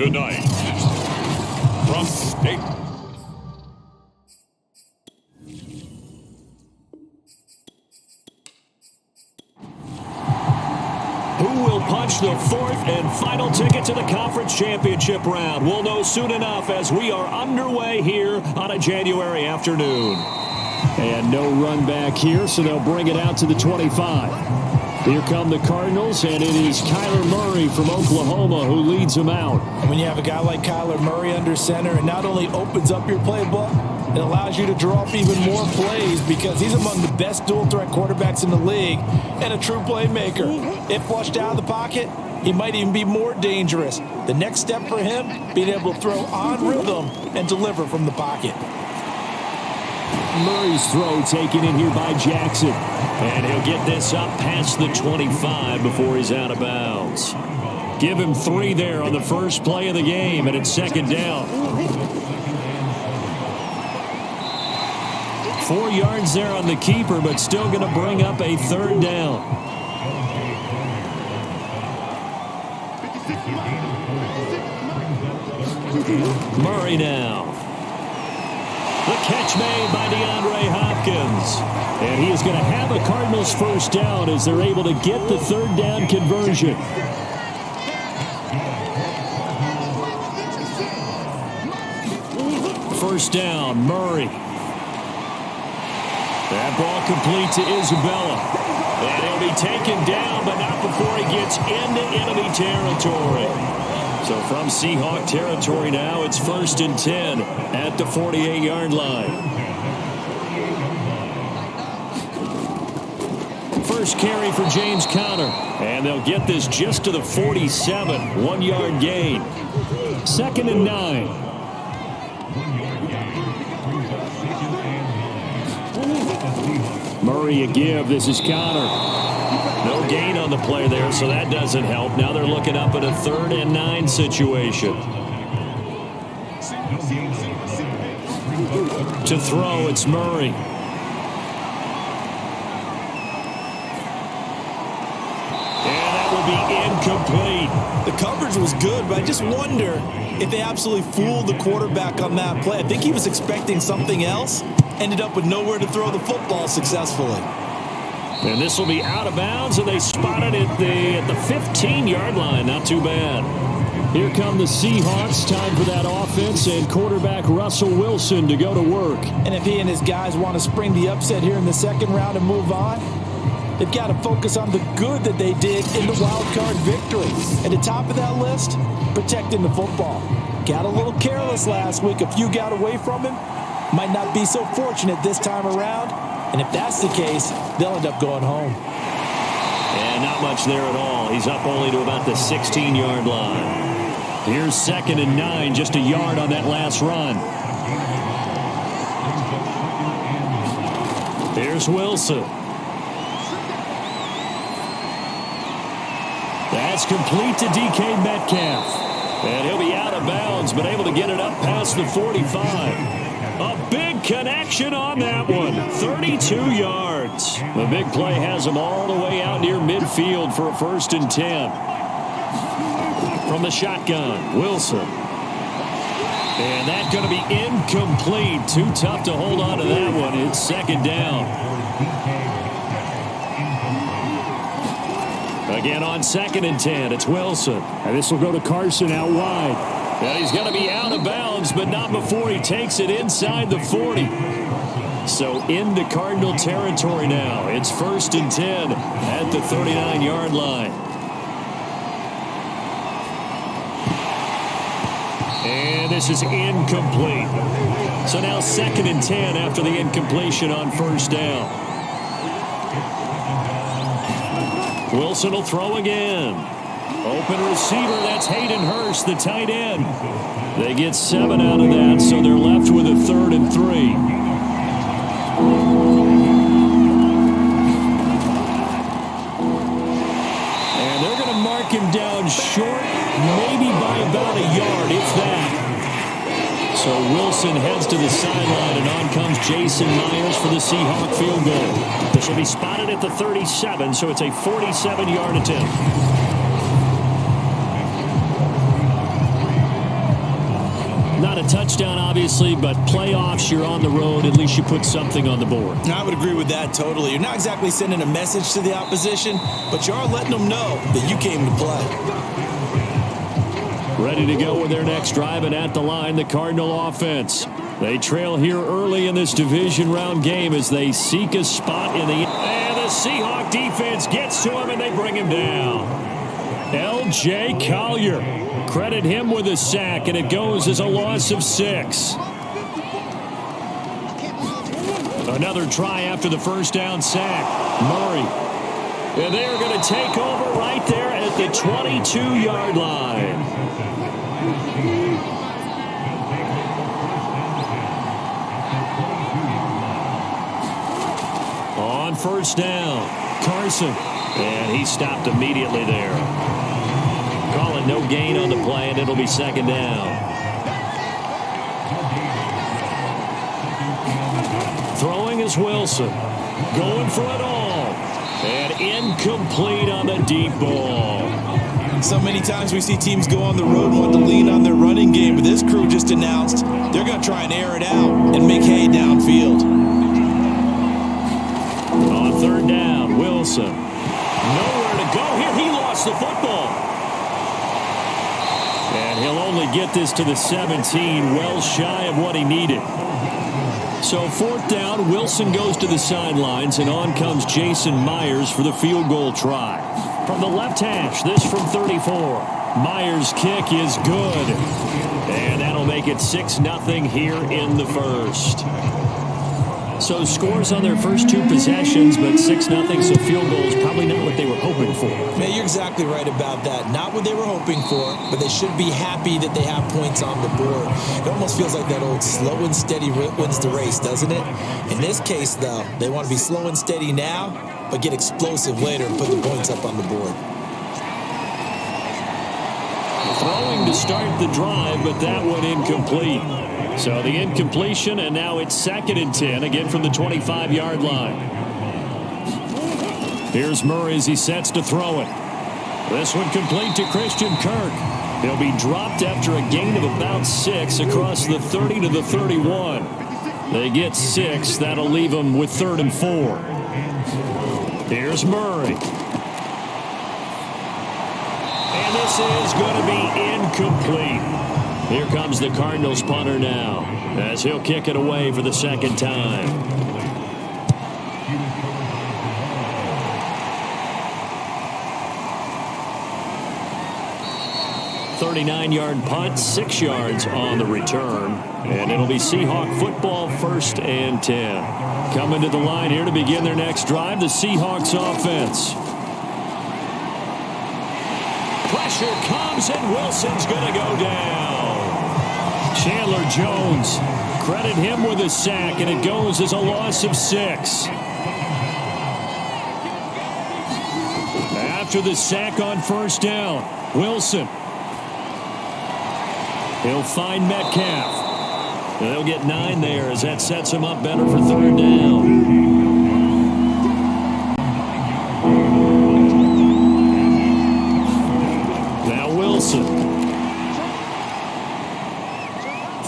tonight, from State. Who will punch the fourth and final ticket to the conference championship round? We'll know soon enough as we are underway here on a January afternoon. And no run back here, so they'll bring it out to the 25. Here come the Cardinals, and it is Kyler Murray from Oklahoma who leads them out. And when you have a guy like Kyler Murray under center, it not only opens up your playbook, it allows you to draw up even more plays because he's among the best dual-threat quarterbacks in the league and a true playmaker. If flushed out of the pocket, he might even be more dangerous. The next step for him, being able to throw on rhythm and deliver from the pocket. Murray's throw taken in here by Jackson. And he'll get this up past the 25 before he's out of bounds. Give him 3 there on the first play of the game, and it's second down. 4 yards there on the keeper, but still going to bring up a third down. Murray now. The catch made by DeAndre Hopkins. And he is going to have a Cardinals first down as they're able to get the third down conversion. First down, Murray. That ball complete to Isabella. And he'll be taken down, but not before he gets into enemy territory. So from Seahawk territory now, it's 1st and 10 at the 48-yard line. First carry for James Conner. And they'll get this just to the 47. 1-yard gain. 2nd and 9. Murray a give. This is Conner. No gain on the play there, so that doesn't help. Now they're looking up at a 3rd and 9 situation. To throw, it's Murray. And that will be incomplete. The coverage was good, but I just wonder if they absolutely fooled the quarterback on that play. I think he was expecting something else. Ended up with nowhere to throw the football successfully. And this will be out of bounds, and they spot it at the 15-yard line. Not too bad. Here come the Seahawks. Time for that offense and quarterback Russell Wilson to go to work. And if he and his guys want to spring the upset here in the second round and move on, they've got to focus on the good that they did in the wild card victory. At the top of that list, protecting the football. Got a little careless last week. A few got away from him. Might not be so fortunate this time around. And if that's the case, they'll end up going home. And not much there at all. He's up only to about the 16-yard line. Here's 2nd and 9, just a yard on that last run. Here's Wilson. That's complete to DK Metcalf. And he'll be out of bounds, but able to get it up past the 45. A big connection on that one. 32 yards. The big play has him all the way out near midfield for a 1st and 10. From the shotgun, Wilson. And that's going to be incomplete. Too tough to hold on to that one. It's 2nd down. Again on 2nd and 10, it's Wilson. And this will go to Carson out wide. And he's going to be out of bounds, but not before he takes it inside the 40. So into Cardinal territory now. It's 1st and 10 at the 39-yard line. And this is incomplete. So now 2nd and 10 after the incompletion on 1st down. Wilson will throw again. Open receiver, that's Hayden Hurst, the tight end. They get 7 out of that, so they're left with a 3rd and 3. And they're going to mark him down short, maybe by about a yard, if that. So Wilson heads to the sideline, and on comes Jason Myers for the Seahawk field goal. This will be spotted at the 37, so it's a 47-yard attempt. Not a touchdown, obviously, but playoffs, you're on the road. At least you put something on the board. I would agree with that totally. You're not exactly sending a message to the opposition, but you are letting them know that you came to play. Ready to go with their next drive, and at the line, the Cardinal offense. They trail here early in this division round game as they seek a spot in the... And the Seahawk defense gets to him, and they bring him down. L.J. Collier. Credit him with a sack, and it goes as a loss of 6. Another try after the first down sack. Murray. And they're going to take over right there at the 22-yard line. On first down, Carson. And he stopped immediately there. Call it no gain on the play, and it'll be second down. Throwing is Wilson. Going for it all. And incomplete on the deep ball. So many times we see teams go on the road and want to lean on their running game, but this crew just announced they're going to try and air it out and make hay downfield. On third down, Wilson. Nowhere to go here. He lost the football. And he'll only get this to the 17, well shy of what he needed. So fourth down, Wilson goes to the sidelines, and on comes Jason Myers for the field goal try. From the left hash, this from 34. Myers' kick is good. And that'll make it 6-0 here in the first. So scores on their first 2 possessions, but 6-0, so field goals probably not what they were hoping for. Man, you're exactly right about that. Not what they were hoping for, but they should be happy that they have points on the board. It almost feels like that old slow and steady wins the race, doesn't it? In this case, though, they want to be slow and steady now, but get explosive later and put the points up on the board. Throwing to start the drive, but that one incomplete. So the incompletion, and now it's 2nd and 10, again from the 25-yard line. Here's Murray as he sets to throw it. This one complete to Christian Kirk. He'll be dropped after a gain of about 6 across the 30 to the 31. They get 6. That'll leave them with 3rd and 4. Here's Murray. And this is going to be incomplete. Here comes the Cardinals punter now, as he'll kick it away for the 2nd time. .39-yard punt, 6 yards on the return. And it'll be Seahawk football, 1st and 10. Coming to the line here to begin their next drive, the Seahawks offense. Pressure comes, and Wilson's going to go down. Chandler Jones, credit him with a sack, and it goes as a loss of 6. After the sack on first down, Wilson. He'll find Metcalf. And they'll get 9 there as that sets him up better for 3rd down. Now Wilson.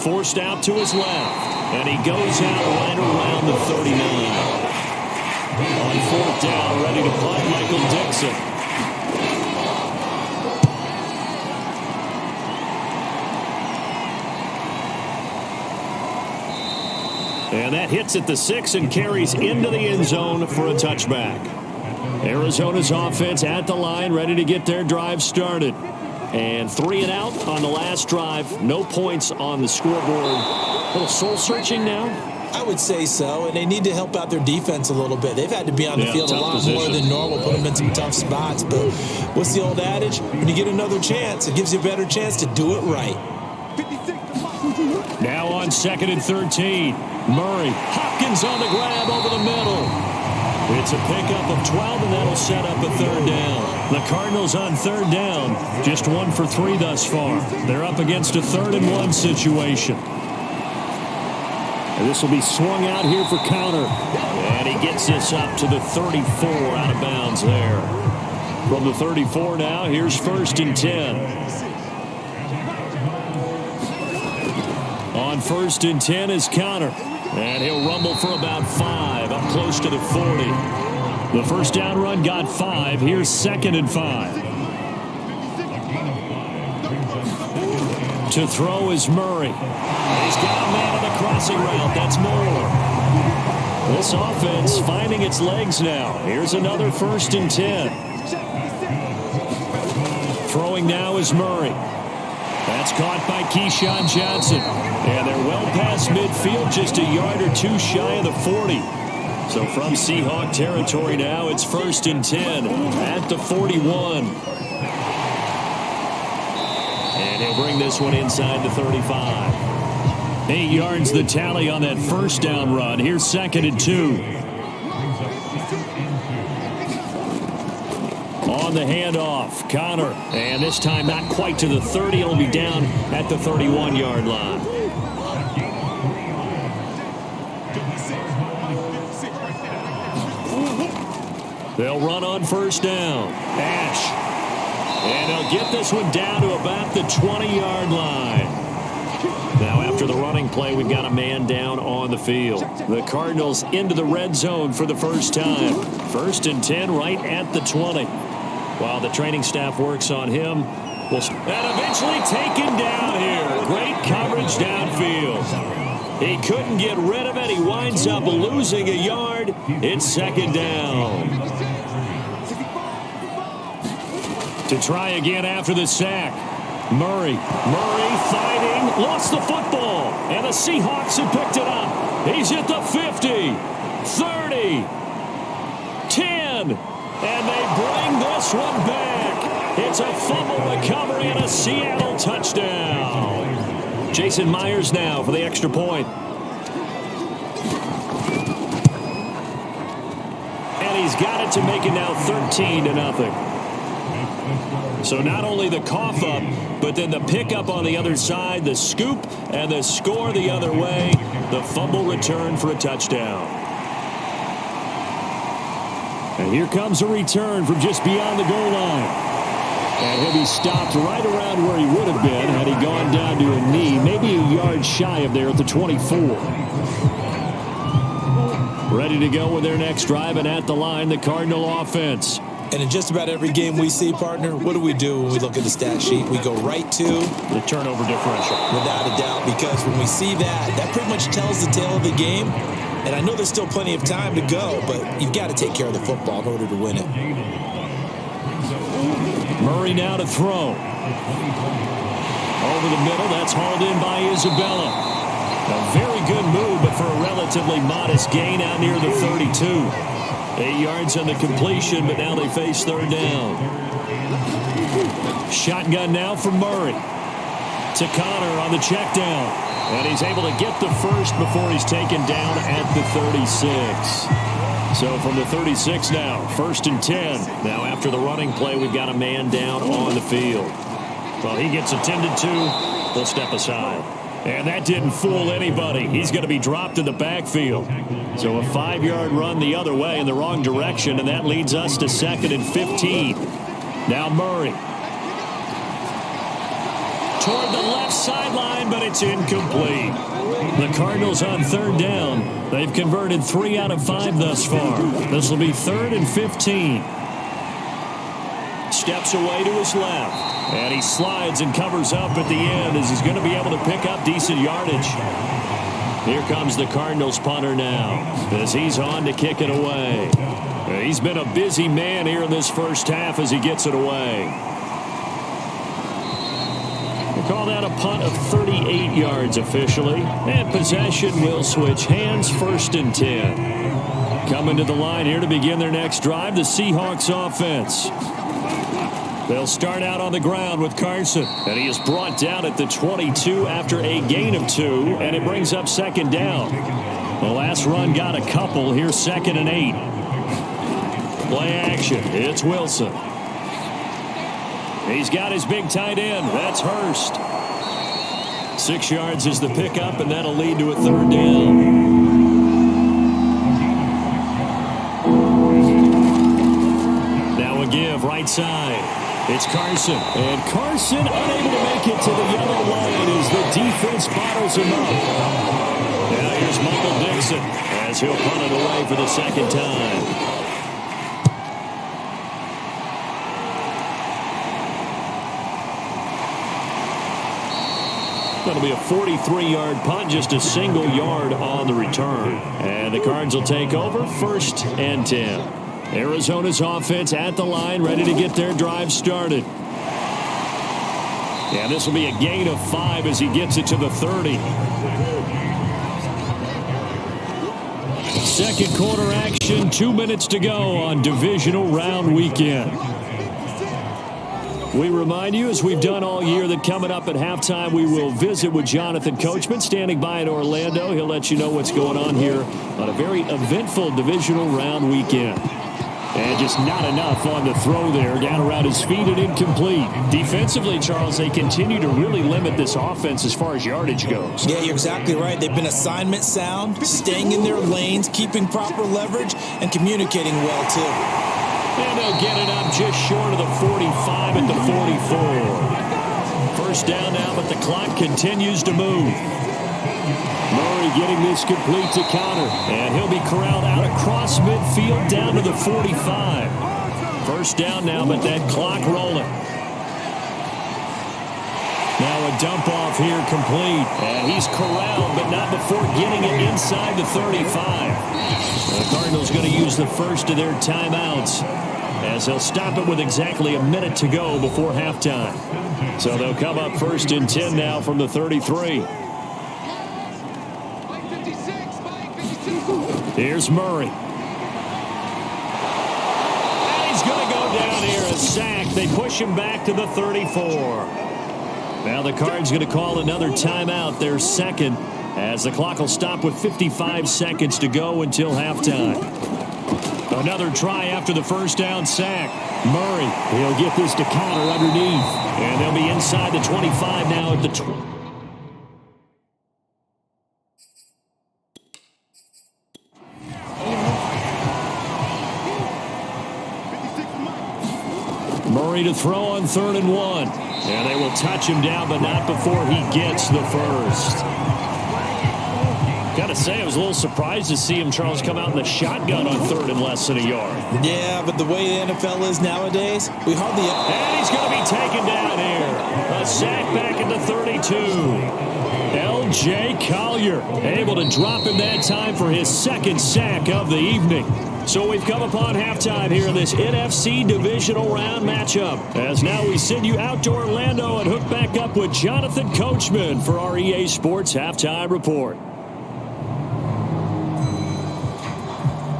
Forced out to his left. And he goes out right around the 39. On 4th down, ready to punt, Michael Dixon. And that hits at the 6 and carries into the end zone for a touchback. Arizona's offense at the line, ready to get their drive started. And 3 and out on the last drive. No points on the scoreboard. A little soul-searching now? I would say so, and they need to help out their defense a little bit. They've had to be on the field a lot more than normal, put them in some tough spots. But what's the old adage? When you get another chance, it gives you a better chance to do it right. Now on 2nd and 13. Murray. Hopkins on the grab over the middle. It's a pickup of 12, and that'll set up a 3rd down. The Cardinals on 3rd down. Just 1 for 3 thus far. They're up against a 3rd and 1 situation. And this will be swung out here for counter. And he gets this up to the 34 out of bounds there. From the 34 now, here's 1st and 10. On 1st and 10 is Connor. And he'll rumble for about 5, up close to the 40. The first down run got 5. Here's 2nd and 5. To throw is Murray. He's got a man on the crossing route. That's Moore. This offense finding its legs now. Here's another 1st and 10. Throwing now is Murray. That's caught by Keyshawn Johnson. And they're well past midfield, just a yard or 2 shy of the 40. So from Seahawk territory now, it's 1st and 10 at the 41. And he'll bring this one inside the 35. 8 yards the tally on that first down run. Here's 2nd and 2. On the handoff, Connor. And this time not quite to the 30. It'll be down at the 31-yard line. They'll run on 1st down. Ash. And they'll get this one down to about the 20-yard line. Now after the running play, we've got a man down on the field. The Cardinals into the red zone for the first time. 1st and 10 right at the 20. While the training staff works on him. And eventually taken down here. Great coverage downfield. He couldn't get rid of it. He winds up losing a yard. It's 2nd down. To try again after the sack. Murray fighting. Lost the football. And the Seahawks have picked it up. He's at the 50. 30. 10. And they bring this one back. It's a fumble recovery and a Seattle touchdown. Jason Myers now for the extra point. And he's got it to make it now 13-0. So not only the cough up, but then the pickup on the other side, the scoop, and the score the other way. The fumble return for a touchdown. And here comes a return from just beyond the goal line. And he'll be stopped right around where he would have been had he gone down to a knee, maybe a yard shy of there at the 24. Ready to go with their next drive, and at the line, the Cardinal offense. And in just about every game we see, partner, what do we do when we look at the stat sheet? We go right to the turnover differential. Without a doubt, because when we see that, that pretty much tells the tale of the game. And I know there's still plenty of time to go, but you've got to take care of the football in order to win it. Murray now to throw. Over the middle, that's hauled in by Isabella. A very good move, but for a relatively modest gain out near the 32. 8 yards on the completion, but now they face 3rd down. Shotgun now for Murray. To Connor on the check down. And he's able to get the first before he's taken down at the 36. So from the 36 now, 1st and 10. Now after the running play, we've got a man down on the field. Well, he gets attended to. They'll step aside. And that didn't fool anybody. He's going to be dropped in the backfield. So a 5-yard run the other way in the wrong direction, and that leads us to 2nd and 15. Now Murray. Toward the left sideline, but it's incomplete. The Cardinals on 3rd down. They've converted 3 out of 5 thus far. This will be 3rd and 15. Steps away to his left. And he slides and covers up at the end as he's going to be able to pick up decent yardage. Here comes the Cardinals punter now as he's on to kick it away. He's been a busy man here in this first half as he gets it away. They call that a punt of 38 yards officially. And possession will switch hands, 1st and 10. Coming to the line here to begin their next drive, the Seahawks offense. They'll start out on the ground with Carson. And he is brought down at the 22 after a gain of 2. And it brings up 2nd down. The last run got a couple. Here's 2nd and 8. Play action. It's Wilson. He's got his big tight end. That's Hurst. 6 yards is the pickup, and that'll lead to a 3rd down. Now a give right side. It's Carson. And Carson unable to make it to the yellow line as the defense bottles him up. Now here's Michael Dixon as he'll punt it away for the second time. That'll be a 43-yard punt, just a single yard on the return. And the Cards will take over, 1st and 10. Arizona's offense at the line, ready to get their drive started. Yeah, this will be a gain of 5 as he gets it to the 30. Second quarter action, 2 minutes to go on divisional round weekend. We remind you, as we've done all year, that coming up at halftime, we will visit with Jonathan Coachman, standing by in Orlando. He'll let you know what's going on here on a very eventful divisional round weekend. And just not enough on the throw there, down around his feet and incomplete. Defensively, Charles, they continue to really limit this offense as far as yardage goes. Yeah, you're exactly right. They've been assignment sound, staying in their lanes, keeping proper leverage, and communicating well, too. And they'll get it up just short of the 45 at the 44. First down now, but the clock continues to move. Murray getting this complete to counter, and he'll be corralled out across midfield down to the 45. First down now, but that clock rolling. Now a dump off here complete, and he's corralled, but not before getting it inside the 35. The Cardinals going to use the first of their timeouts, as they'll stop it with exactly a minute to go before halftime. So they'll come up 1st and 10 now from the 33. Here's Murray. And he's going to go down here, a sack. They push him back to the 34. Now the Cards going to call another timeout, their second, as the clock will stop with 55 seconds to go until halftime. Another try after the first down sack. Murray, he'll get this to counter underneath. And they'll be inside the 25 now at the 20. Murray to throw on 3rd and 1. And they will touch him down, but not before he gets the first. Got to say, I was a little surprised to see him, Charles, come out in the shotgun on 3rd and less than a yard. Yeah, but the way the NFL is nowadays, we hardly... And he's going to be taken down here. A sack back at the 32. L.J. Collier able to drop him that time for his second sack of the evening. So we've come upon halftime here in this NFC Divisional Round matchup. As now we send you out to Orlando and hook back up with Jonathan Coachman for our EA Sports Halftime Report.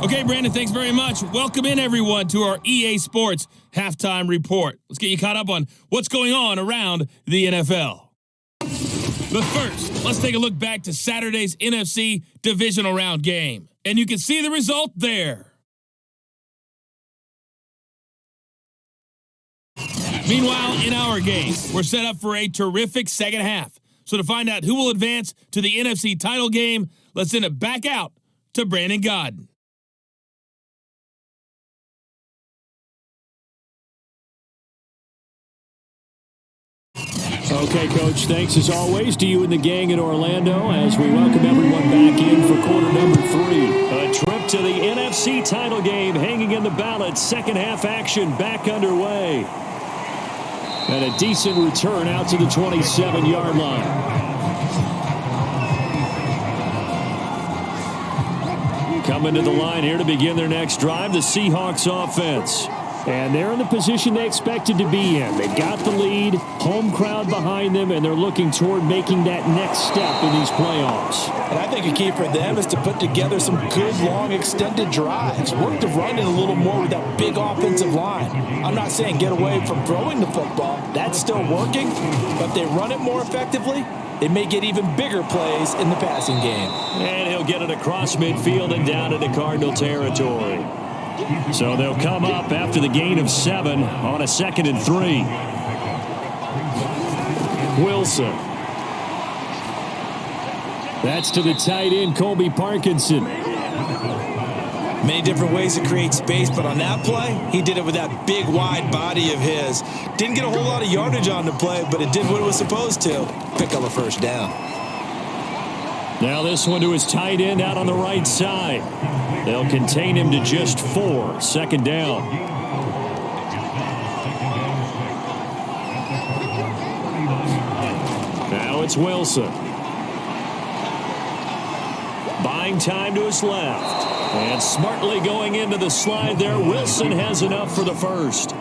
Okay, Brandon, thanks very much. Welcome in, everyone, to our EA Sports Halftime Report. Let's get you caught up on what's going on around the NFL. But first, let's take a look back to Saturday's NFC Divisional Round game. And you can see the result there. Meanwhile, in our game, we're set up for a terrific second half. So to find out who will advance to the NFC title game, let's send it back out to Brandon Godden. Okay, Coach, thanks as always to you and the gang in Orlando as we welcome everyone back in for quarter number 3. A trip to the NFC title game hanging in the balance. Second half action back underway. And a decent return out to the 27-yard line. Coming to the line here to begin their next drive, the Seahawks offense. And they're in the position they expected to be in. They've got the lead, home crowd behind them, and they're looking toward making that next step in these playoffs. And I think a key for them is to put together some good, long, extended drives. Work to run it a little more with that big offensive line. I'm not saying get away from throwing the football. That's still working. But if they run it more effectively, they may get even bigger plays in the passing game. And he'll get it across midfield and down into Cardinal territory. So they'll come up after the gain of 7 on a 2nd and 3. Wilson. That's to the tight end, Colby Parkinson. Many different ways to create space, but on that play, he did it with that big, wide body of his. Didn't get a whole lot of yardage on the play, but it did what it was supposed to. Pick up a first down. Now this one to his tight end out on the right side. They'll contain him to just 4. Second down. Now it's Wilson. Buying time to his left. And smartly going into the slide there. Wilson has enough for the first.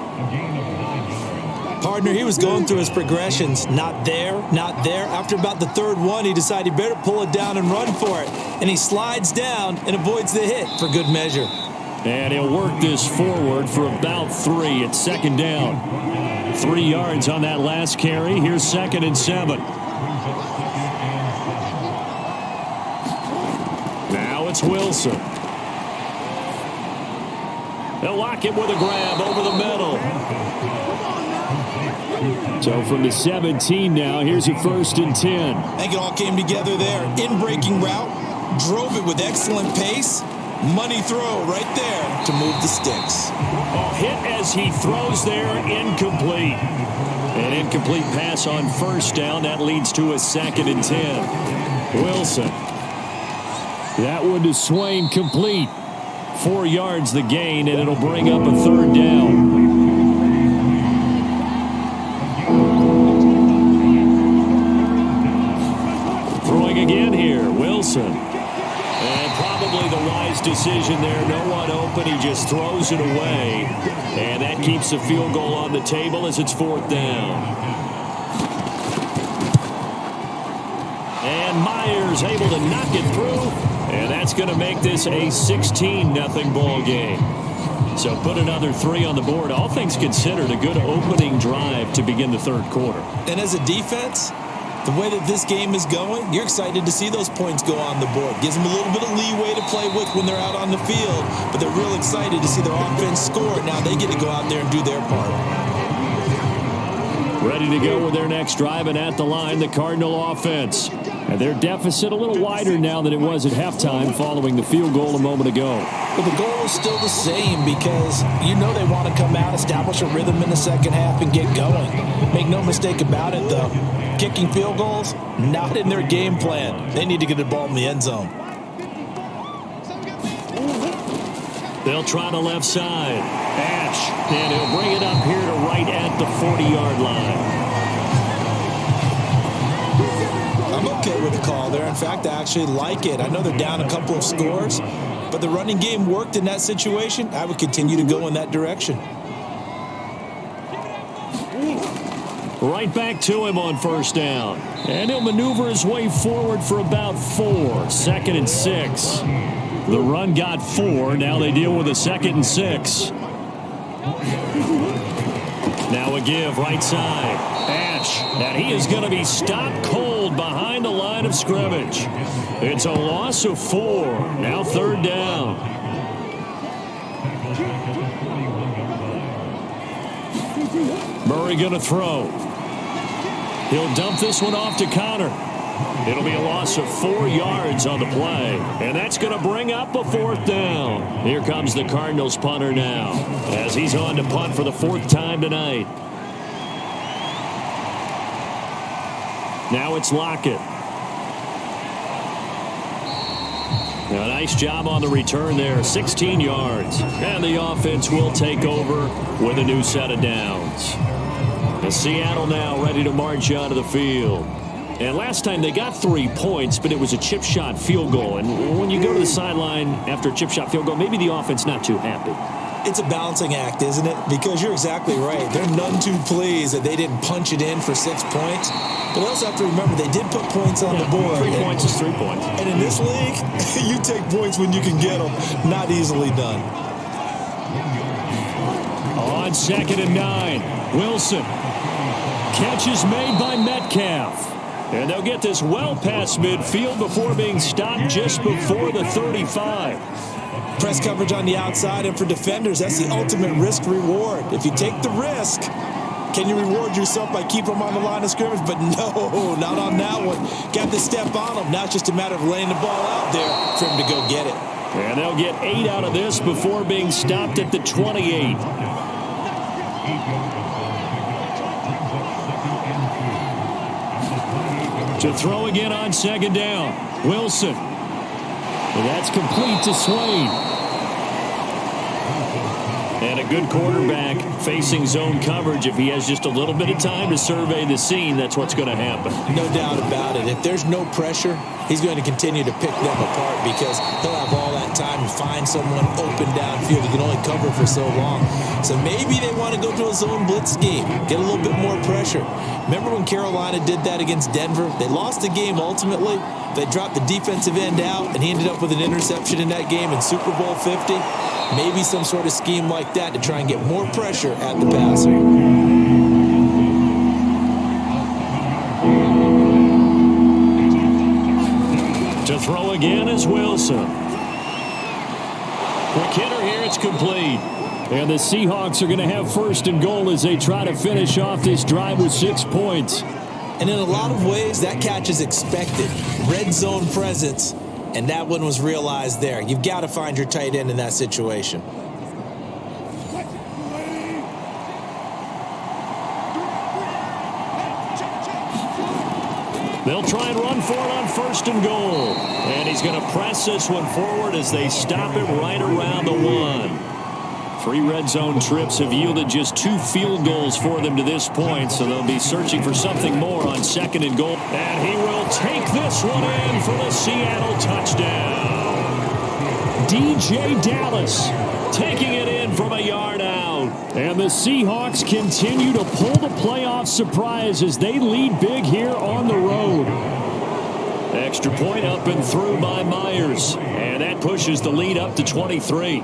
Partner, he was going through his progressions. Not there, not there. After about the third one, he decided he better pull it down and run for it. And he slides down and avoids the hit for good measure. And he'll work this forward for about 3 at second down. 3 yards on that last carry. Here's 2nd and 7. Now it's Wilson. They'll lock him with a grab over the middle. So from the 17 now, here's your 1st and 10. I think it all came together there. In-breaking route, drove it with excellent pace. Money throw right there to move the sticks. Oh, hit as he throws there, incomplete. An incomplete pass on 1st down. That leads to a 2nd and 10. Wilson. That one to Swain, complete. 4 yards the gain, and it'll bring up a 3rd down. Throwing again here, Wilson. And probably the wise decision there. No one open. He just throws it away. And that keeps the field goal on the table as it's 4th down. And Myers able to knock it through. And that's going to make this a 16-0 ball game. So put another 3 on the board. All things considered, a good opening drive to begin the 3rd quarter. And as a defense, the way that this game is going, you're excited to see those points go on the board. Gives them a little bit of leeway to play with when they're out on the field. But they're real excited to see their offense score. Now they get to go out there and do their part. Ready to go with their next drive, and at the line, the Cardinal offense. And their deficit a little wider now than it was at halftime following the field goal a moment ago. Well, the goal is still the same because you know they want to come out, establish a rhythm in the second half, and get going. Make no mistake about it, though. Kicking field goals, not in their game plan. They need to get the ball in the end zone. They'll try the left side. Ash, and he'll bring it up here to right at the 40-yard line. I'm okay with the call there. In fact, I actually like it. I know they're down a couple of scores, but the running game worked in that situation. I would continue to go in that direction. Right back to him on 1st down. And he'll maneuver his way forward for about 4. 2nd and 6. The run got 4. Now they deal with a 2nd and 6. Now a give right side. Ash. And he is going to be stopped cold behind the line of scrimmage. It's a loss of 4. Now 3rd down. Murray going to throw. He'll dump this one off to Connor. It'll be a loss of 4 yards on the play. And that's going to bring up a 4th down. Here comes the Cardinals punter now as he's on to punt for the 4th time tonight. Now it's Lockett. Now, nice job on the return there. 16 yards. And the offense will take over with a new set of downs. And Seattle now ready to march out of the field. And last time they got 3 points, but it was a chip shot field goal. And when you go to the sideline after a chip shot field goal, maybe the offense not too happy. It's a balancing act, isn't it? Because you're exactly right. They're none too pleased that they didn't punch it in for 6 points. But they also have to remember they did put points on the board. 3 points is 3 points. And in this league, you take points when you can get them. Not easily done. On 2nd and 9, Wilson. Catch is made by Metcalf. And they'll get this well past midfield before being stopped just before the 35. Press coverage on the outside, and for defenders, that's the ultimate risk-reward. If you take the risk, can you reward yourself by keeping them on the line of scrimmage? But no, not on that one. Got to step on them. Now it's just a matter of laying the ball out there for him to go get it. And they'll get 8 out of this before being stopped at the 28. To throw again on second down. Wilson. And that's complete to Swain. And a good quarterback facing zone coverage. If he has just a little bit of time to survey the scene, that's what's going to happen. No doubt about it. If there's no pressure, he's going to continue to pick them apart because he'll have all that time to find someone open downfield. He can only cover for so long. So maybe they want to go to a zone blitz scheme, get a little bit more pressure. Remember when Carolina did that against Denver? They lost the game ultimately. They dropped the defensive end out, and he ended up with an interception in that game in Super Bowl 50. Maybe some sort of scheme like that to try and get more pressure at the passer. To throw again is Wilson. Quick hitter here, it's complete. And the Seahawks are going to have first and goal as they try to finish off this drive with 6 points. And in a lot of ways, that catch is expected. Red zone presence, and that one was realized there. You've got to find your tight end in that situation. They'll try and run for it on first and goal. And he's going to press this one forward as they stop it right around the 1. 3 red zone trips have yielded just 2 field goals for them to this point, so they'll be searching for something more on second and goal. And he will take this one in for the Seattle touchdown. DJ Dallas taking it in from a yard out. And the Seahawks continue to pull the playoff surprise as they lead big here on the road. Extra point up and through by Myers. And that pushes the lead up to 23.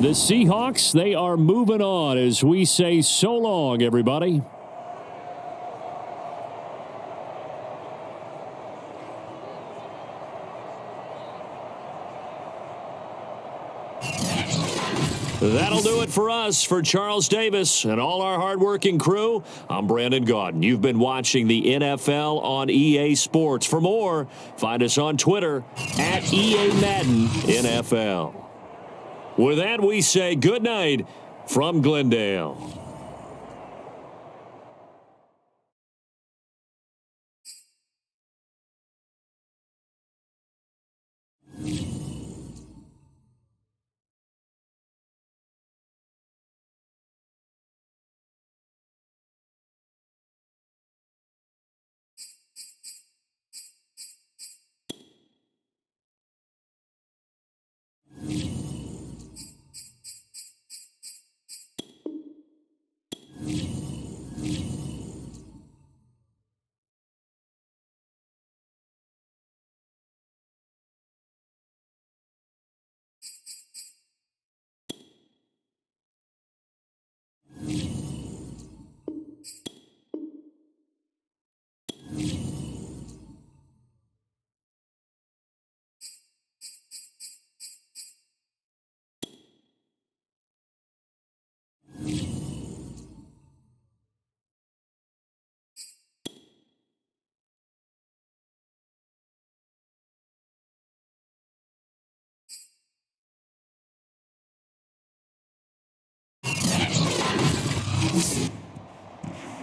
The Seahawks, they are moving on as we say so long, everybody. That'll do it for us. For Charles Davis and all our hardworking crew, I'm Brandon Gaudin. You've been watching the NFL on EA Sports. For more, find us on Twitter at EA Madden NFL. With that, we say good night from Glendale.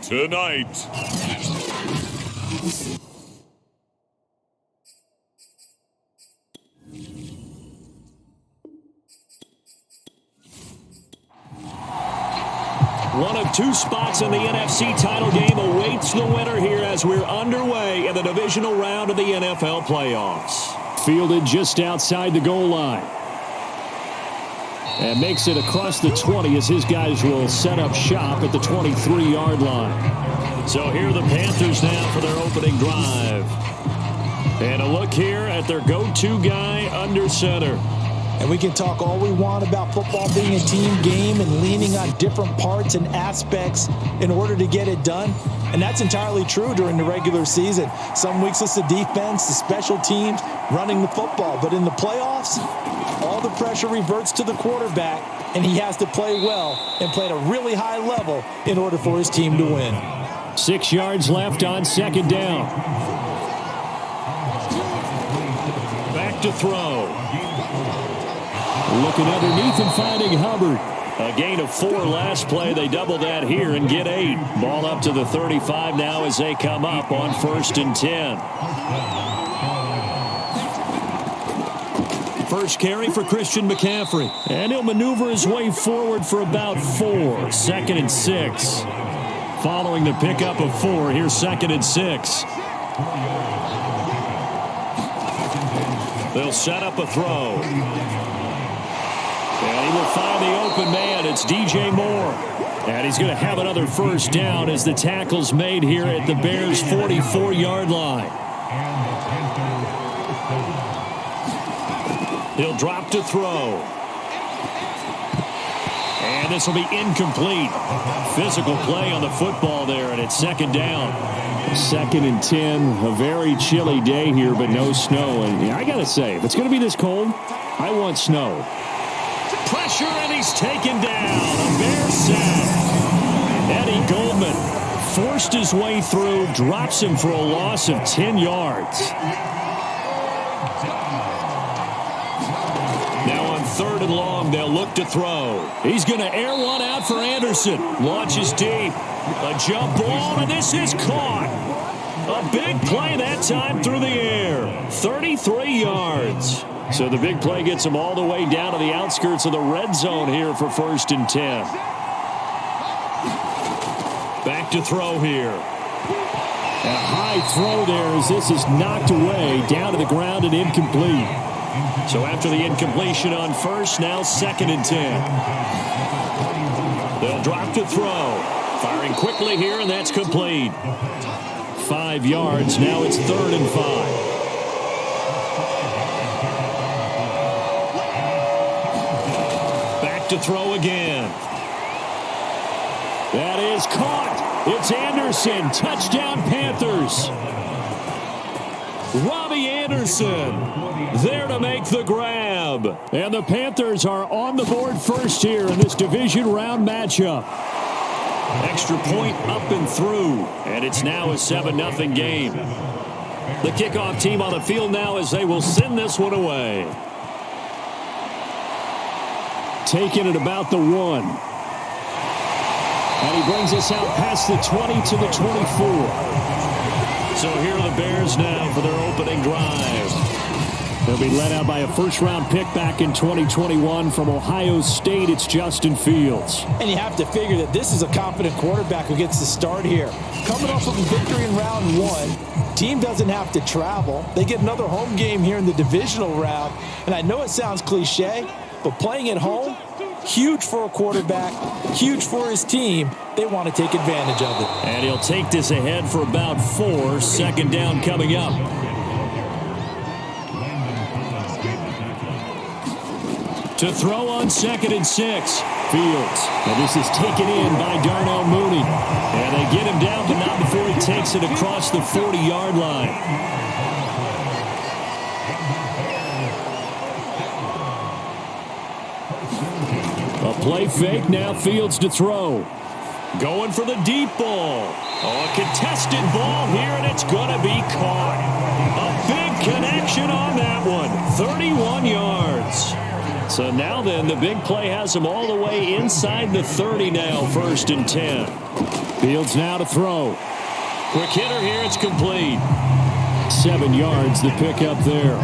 Tonight. One of 2 spots in the NFC title game awaits the winner here as we're underway in the divisional round of the NFL playoffs. Fielded just outside the goal line. And makes it across the 20 as his guys will set up shop at the 23-yard line. So here are the Panthers now for their opening drive. And a look here at their go-to guy under center. And we can talk all we want about football being a team game and leaning on different parts and aspects in order to get it done. And that's entirely true during the regular season. Some weeks it's the defense, the special teams, running the football. But in the playoffs, all the pressure reverts to the quarterback, and he has to play well and play at a really high level in order for his team to win. 6 yards left on second down. Back to throw. Looking underneath and finding Hubbard. A gain of 4 last play. They double that here and get 8. Ball up to the 35 now as they come up on 1st and 10. First carry for Christian McCaffrey. And he'll maneuver his way forward for about 4. 2nd and 6. Following the pickup of 4, here's 2nd and 6. They'll set up a throw. And he will find the open man. It's DJ Moore. And he's going to have another first down as the tackle's made here at the Bears' 44-yard line. He'll drop to throw. And this will be incomplete. Physical play on the football there, and it's 2nd down. 2nd and 10. A very chilly day here, but no snow. And I got to say, if it's going to be this cold, I want snow. Pressure, and he's taken down. A Bear sack. Eddie Goldman forced his way through, drops him for a loss of 10 yards. Now on 3rd and long, they'll look to throw. He's going to air one out for Anderson. Launches deep. A jump ball, and this is caught. A big play that time through the air. 33 yards. So the big play gets him all the way down to the outskirts of the red zone here for 1st and 10. Back to throw here. A high throw there as this is knocked away down to the ground and incomplete. So after the incompletion on 1st, now 2nd and 10. They'll drop to throw. Firing quickly here, and that's complete. 5 yards. Now it's 3rd and 5. To throw again. That is caught. It's Anderson. Touchdown Panthers. Robbie Anderson there to make the grab. And the Panthers are on the board first here in this division round matchup. Extra point up and through. And it's now a 7-0 game. The kickoff team on the field now as they will send this one away. Taken at about the 1. And he brings us out past the 20 to the 24. So here are the Bears now for their opening drive. They'll be led out by a first-round pick back in 2021 from Ohio State. It's Justin Fields. And you have to figure that this is a confident quarterback who gets the start here. Coming off of a victory in round 1, team doesn't have to travel. They get another home game here in the divisional round. And I know it sounds cliche, but playing at home, huge for a quarterback, huge for his team. They want to take advantage of it. And he'll take this ahead for about 4. 2nd down coming up. To throw on 2nd and 6. Fields. And this is taken in by Darnell Mooney. And they get him down, but not before he takes it across the 40-yard line. A play fake, now Fields to throw. Going for the deep ball. Oh, a contested ball here, and it's going to be caught. A big connection on that one. 31 yards. So now then, the big play has him all the way inside the 30 now, 1st and 10. Fields now to throw. Quick hitter here, it's complete. 7 yards, the pickup there.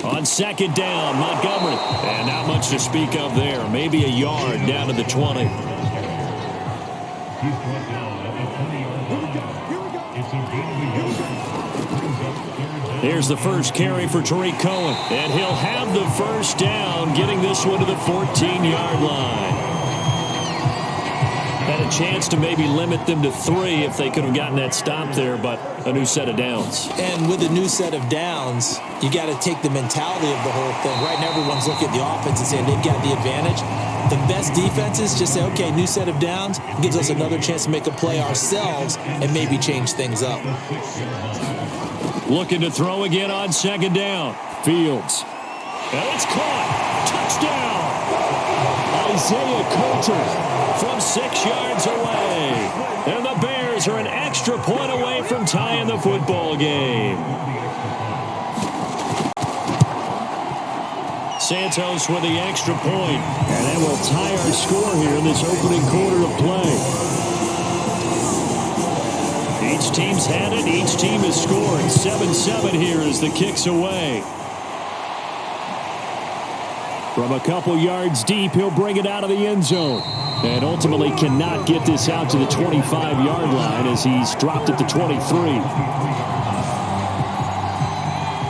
On 2nd down, Montgomery. And not much to speak of there. Maybe a yard down to the 20. Here's the first carry for Tariq Cohen. And he'll have the first down, getting this one to the 14-yard line. Had a chance to maybe limit them to 3 if they could have gotten that stop there, but a new set of downs. And with a new set of downs, you got to take the mentality of the whole thing. Right now, everyone's looking at the offense and saying they've got the advantage. The best defenses just say, okay, new set of downs gives us another chance to make a play ourselves and maybe change things up. Looking to throw again on second down. Fields. And it's caught. Touchdown. Isaiah Coulter from 6 yards away. And the Bears are an extra point away from tying the football game. Santos with the extra point. And that will tie our score here in this opening quarter of play. Each team's had it. Each team has scored. 7-7 here as the kick's away. From a couple yards deep, he'll bring it out of the end zone. And ultimately cannot get this out to the 25-yard line as he's dropped it to 23.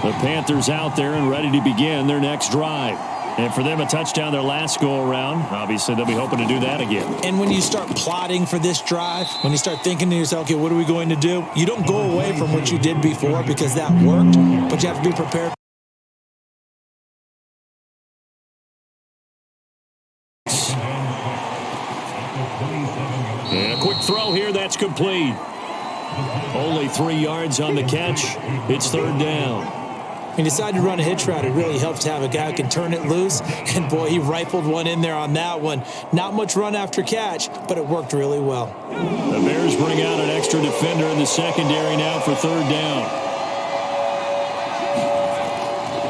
The Panthers out there and ready to begin their next drive. And for them, a touchdown their last go-around. Obviously, they'll be hoping to do that again. And when you start plotting for this drive, when you start thinking to yourself, okay, what are we going to do? You don't go away from what you did before because that worked, but you have to be prepared. And a quick throw here, that's complete. Only 3 yards on the catch. It's third down. He decided to run a hitch route. It really helps to have a guy who can turn it loose. And, boy, he rifled one in there on that one. Not much run after catch, but it worked really well. The Bears bring out an extra defender in the secondary now for third down.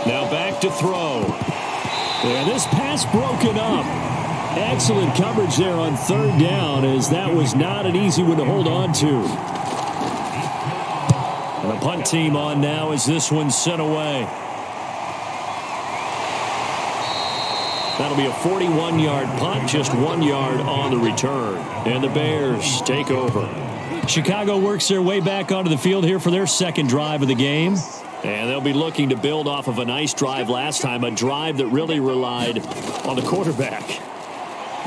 Now back to throw. And this pass broken up. Excellent coverage there on third down, as that was not an easy one to hold on to. And the punt team on now as this one's sent away. That'll be a 41-yard punt, just 1 yard on the return. And the Bears take over. Chicago works their way back onto the field here for their second drive of the game. And they'll be looking to build off of a nice drive last time, a drive that really relied on the quarterback.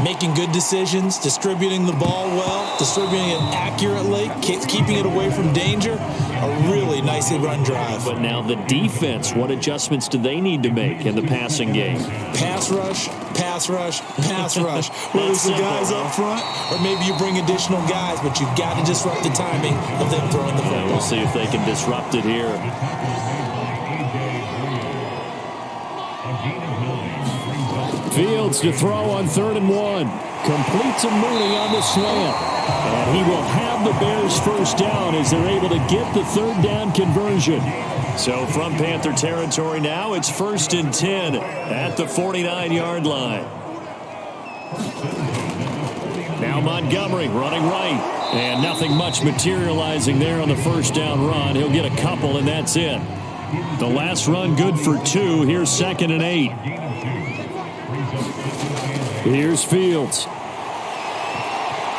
Making good decisions, distributing the ball well, distributing it accurately, keeping it away from danger. A really nicely run drive. But now the defense, what adjustments do they need to make in the passing game? Pass rush, pass rush, pass rush. Whether it's the guys up front or maybe you bring additional guys, but you've got to disrupt the timing of them throwing the football. We'll see if they can disrupt it here. Fields to throw on 3rd and 1. Completes to Mooney on the slant. And he will have the Bears first down as they're able to get the third down conversion. So from Panther territory now, it's 1st and 10 at the 49-yard line. Now Montgomery running right. And nothing much materializing there on the first down run. He'll get a couple, and that's it. The last run good for 2. Here's 2nd and 8. Here's Fields.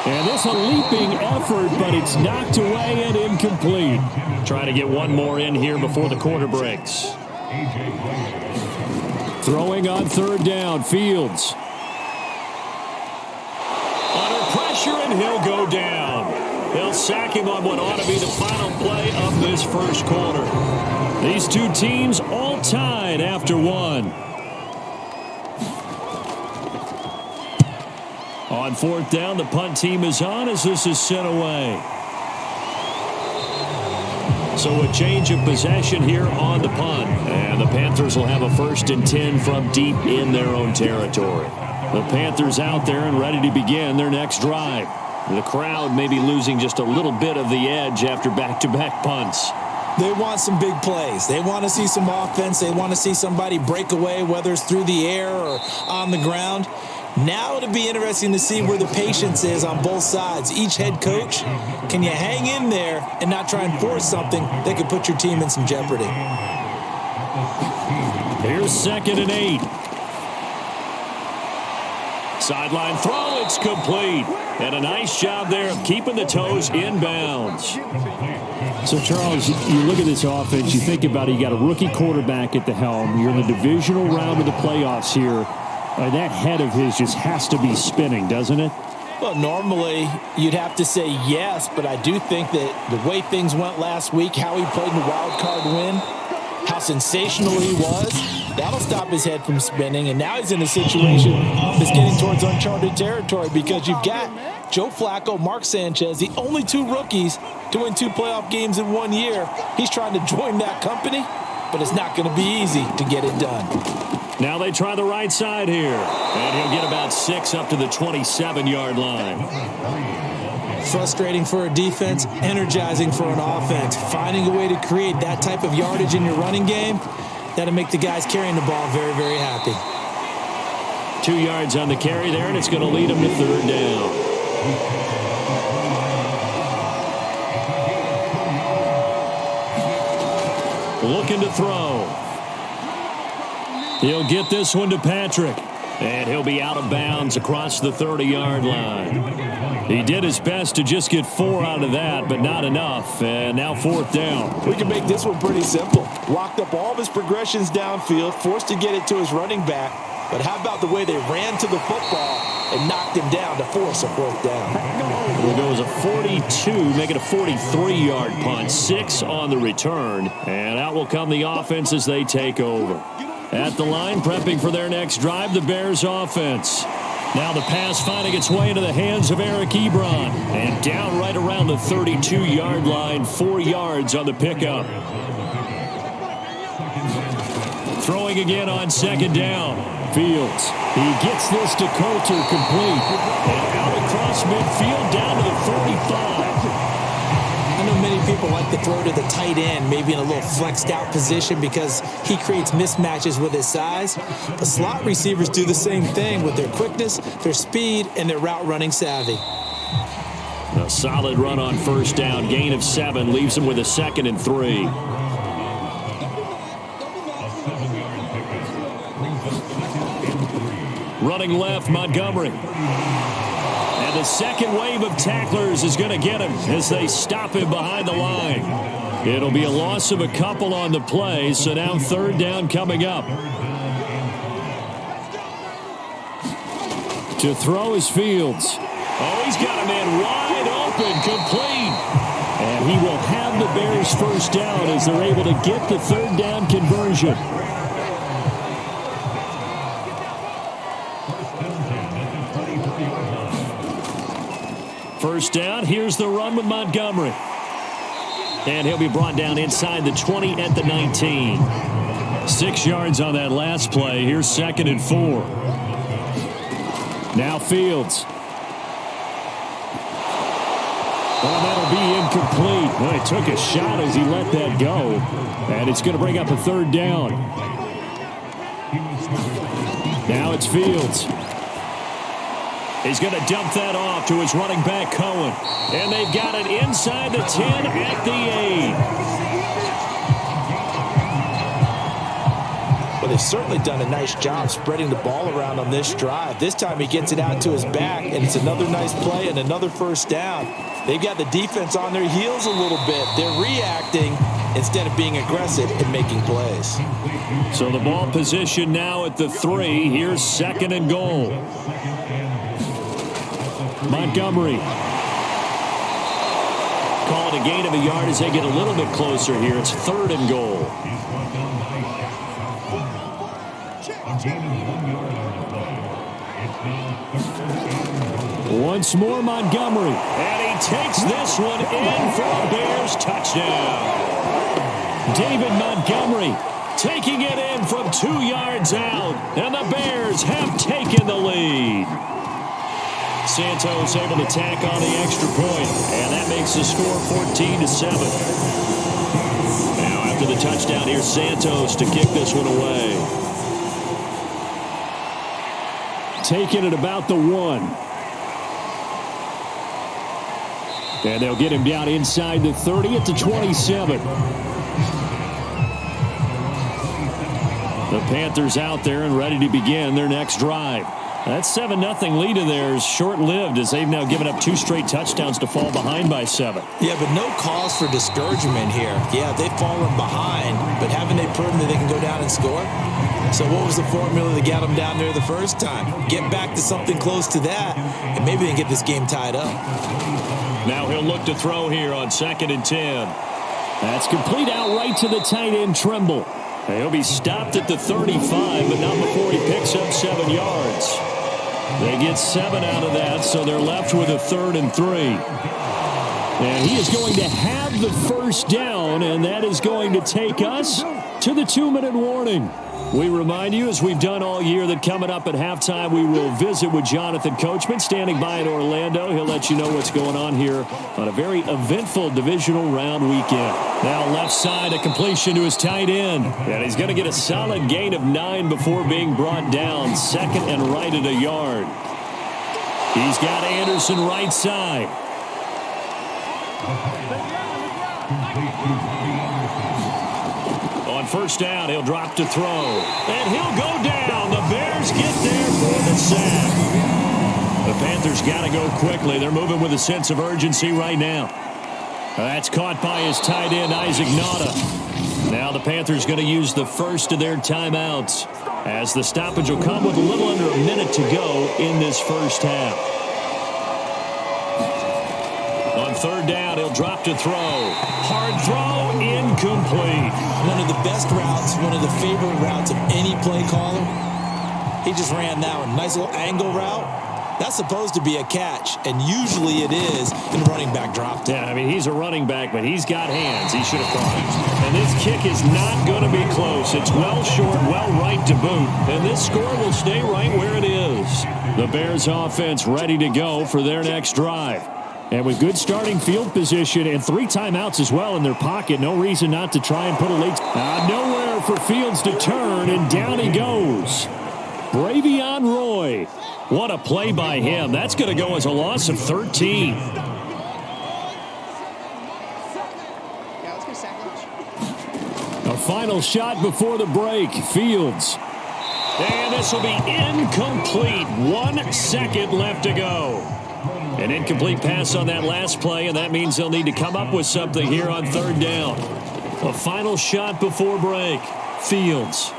And this a leaping effort, but it's knocked away and incomplete. Trying to get one more in here before the quarter breaks. Throwing on 3rd down, Fields. Under pressure, and he'll go down. They'll sack him on what ought to be the final play of this first quarter. These two teams all tied after 1. On 4th down, the punt team is on as this is sent away. So a change of possession here on the punt. And the Panthers will have a 1st and 10 from deep in their own territory. The Panthers out there and ready to begin their next drive. The crowd may be losing just a little bit of the edge after back-to-back punts. They want some big plays. They want to see some offense. They want to see somebody break away, whether it's through the air or on the ground. Now it'll be interesting to see where the patience is on both sides. Each head coach, can you hang in there and not try and force something that could put your team in some jeopardy? Here's 2nd and 8. Sideline throw, it's complete. And a nice job there of keeping the toes in bounds. So, Charles, you look at this offense, you think about it, you got a rookie quarterback at the helm. You're in the divisional round of the playoffs here. That head of his just has to be spinning, doesn't it? Well, normally you'd have to say yes, but I do think that the way things went last week, how he played in the wild card win, how sensational he was, that'll stop his head from spinning. And now he's in a situation that's getting towards uncharted territory because you've got Joe Flacco, Mark Sanchez, the only two rookies to win 2 playoff games in 1 year. He's trying to join that company, but it's not going to be easy to get it done. Now they try the right side here. And he'll get about 6 up to the 27-yard line. Frustrating for a defense, energizing for an offense. Finding a way to create that type of yardage in your running game, that'll make the guys carrying the ball very, very happy. 2 yards on the carry there, and it's going to lead them to 3rd down. Looking to throw. He'll get this one to Patrick. And he'll be out of bounds across the 30-yard line. He did his best to just get 4 out of that, but not enough. And now 4th down. We can make this one pretty simple. Locked up all of his progressions downfield, forced to get it to his running back. But how about the way they ran to the football and knocked him down to force a 4th down? We'll go as a 42, make it a 43-yard punt. 6 on the return. And out will come the offense as they take over. At the line, prepping for their next drive, the Bears offense. Now the pass finding its way into the hands of Eric Ebron. And down right around the 32-yard line, 4 yards on the pickup. Throwing again on 2nd down. Fields. He gets this to Coulter complete. And out across midfield down to the 45. I know many people like to throw to the tight end, maybe in a little flexed out position because he creates mismatches with his size. But slot receivers do the same thing with their quickness, their speed, and their route running savvy. A solid run on 1st down. Gain of 7 leaves him with a 2nd and 3. Running left, Montgomery. And the second wave of tacklers is going to get him as they stop him behind the line. It'll be a loss of a couple on the play, so now 3rd down coming up. To throw is Fields. Oh, he's got a man wide open, complete. And he will have the Bears 1st down as they're able to get the 3rd down conversion. First down, here's the run with Montgomery. And he'll be brought down inside the 20 at the 19. 6 yards on that last play. Here's 2nd and 4. Now Fields. Oh, that'll be incomplete. Well, he took a shot as he let that go. And it's going to bring up a 3rd down. Now it's Fields. He's going to dump that off to his running back, Cohen. And they've got it inside the 10 at the 8. Well, they've certainly done a nice job spreading the ball around on this drive. This time he gets it out to his back, and it's another nice play and another 1st down. They've got the defense on their heels a little bit. They're reacting instead of being aggressive and making plays. So the ball position now at the 3. Here's 2nd and goal. Montgomery. Call it a gain of a yard as they get a little bit closer here. It's 3rd and goal. Once more Montgomery. And he takes this one in for a Bears touchdown. David Montgomery taking it in from 2 yards out. And the Bears have taken the lead. Santos able to tack on the extra point, and that makes the score 14-7. Now after the touchdown, here's Santos to kick this one away. Taking it about the 1. And they'll get him down inside the 30 at the 27. The Panthers out there and ready to begin their next drive. That 7-0 lead of theirs short-lived as they've now given up 2 straight touchdowns to fall behind by 7. Yeah, but no cause for discouragement here. Yeah, they've fallen behind, but haven't they proven that they can go down and score? So what was the formula that got them down there the first time? Get back to something close to that, and maybe they can get this game tied up. Now he'll look to throw here on 2nd and 10. That's complete out right to the tight end, Trimble. He'll be stopped at the 35, but not before he picks up 7 yards. They get 7 out of that, so they're left with a 3rd and 3. And he is going to have the first down, and that is going to take us to the 2-minute warning. We remind you, as we've done all year, that coming up at halftime, we will visit with Jonathan Coachman, standing by in Orlando. He'll let you know what's going on here on a very eventful divisional round weekend. Now left side, a completion to his tight end. And he's going to get a solid gain of 9 before being brought down. 2nd and right at a yard. He's got Anderson right side. On 1st down, he'll drop to throw. And he'll go down. The Bears get there for the sack. The Panthers got to go quickly. They're moving with a sense of urgency right now. That's caught by his tight end, Isaac Nauta. Now the Panthers going to use the first of their timeouts, as the stoppage will come with a little under a minute to go in this first half. On 3rd down, he'll drop to throw. Hard throw, incomplete. One of the best routes, one of the favorite routes of any play caller. He just ran that one. Nice little angle route. That's supposed to be a catch, and usually it is in running back drop. Yeah, I mean, he's a running back, but he's got hands. He should have caught it. And this kick is not going to be close. It's well short, well right to boot. And this score will stay right where it is. The Bears offense ready to go for their next drive. And with good starting field position and 3 timeouts as well in their pocket, no reason not to try and put a late. Nowhere for Fields to turn, and down he goes. Bravion Roy. What a play by him. That's going to go as a loss of 13. A final shot before the break. Fields. And this will be incomplete. 1 second left to go. An incomplete pass on that last play, and that means they'll need to come up with something here on 3rd down. A final shot before break. Fields.